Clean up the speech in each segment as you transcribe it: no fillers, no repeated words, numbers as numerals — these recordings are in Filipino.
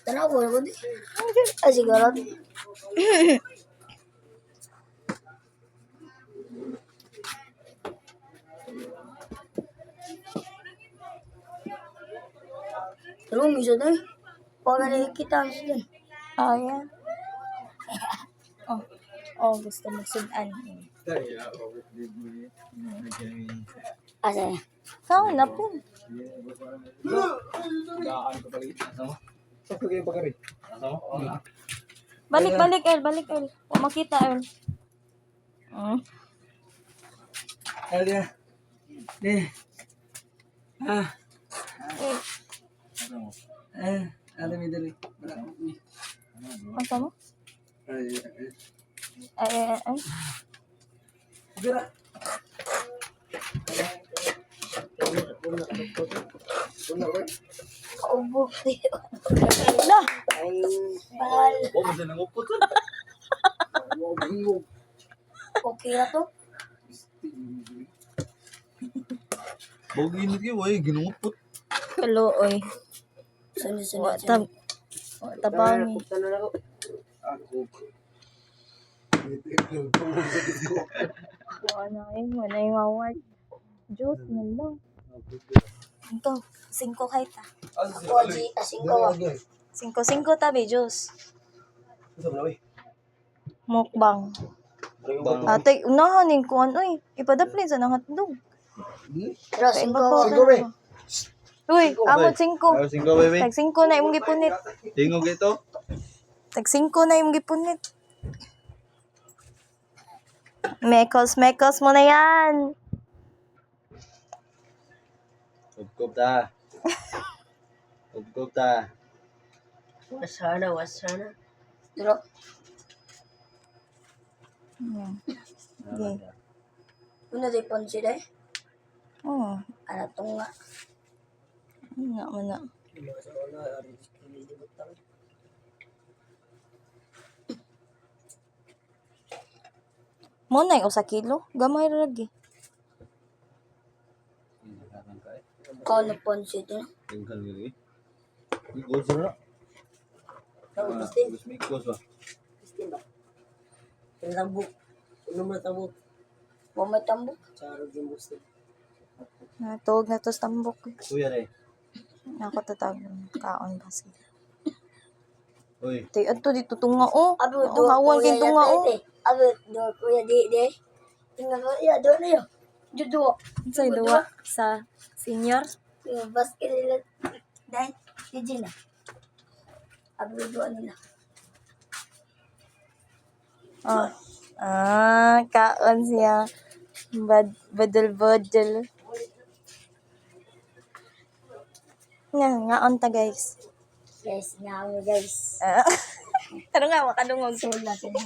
Tanaw ko di. Ay siguro. Terus bisa deh. Pagani kita sila. Oh, yeah. Oh, gusto mo sudan. Asa. Saan na po? Balik, balik, El. Huwag makita, El. Alia. Alam mo dali. Ang sama? Ay. Dira. Kaubog di. Lah! Mahal. Oh, masa nangupot to. Okay na to. Bogi ni ki, way ginungupot. Kaluoy. Sunod-sunod. Tabangi. Ako. Wala yung award. Diyos na lang. Ito, 5 kahit ta. Ako aji asing ko. 5 tabi, Diyos. Mukbang. Ate, unahanin ko ano eh. Ipadaplin sa nang hotdog. Pero asing ko. Uy, amot 5. 5 baby. Tag 5 na imong gipunit. Tingog ito. Tag 5 na imong gipunit. Mekos mo na yan. Kup ta. Kup ta. Wasana. Pero Okay. una di ponsi deh. Oo. Ana tunga. Nga man na. Mo na yung 1 kilo. Gamay ra lagi. Kau na ponsi deh. Tinggal lagi. Ikut sana. Tahu pasti. Ikut ba. Pasti ba. Tambuk. Nomor tambuk. Mau tambuk. Cara gimbus. Natog na to sa tambok. Kuya re. Ako tatawag kaon basi. Oy. Tay adto dito tunga oh. Aduh, Oh, hawan kay tunga oh. Aduh, dua kuya di. Tinggal ya dua na yo. Judo. Sa duwa sa senior. Basket nila. Dahil, di na. Aduh, dua nila. Oh. Kaon siya. Badal. Nga on ta guys. Guys, nga mo guys. Taro nga makadungog. Sula sila.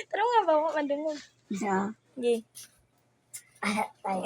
Taro nga ba makadungog. Isa. Okay. Tayo.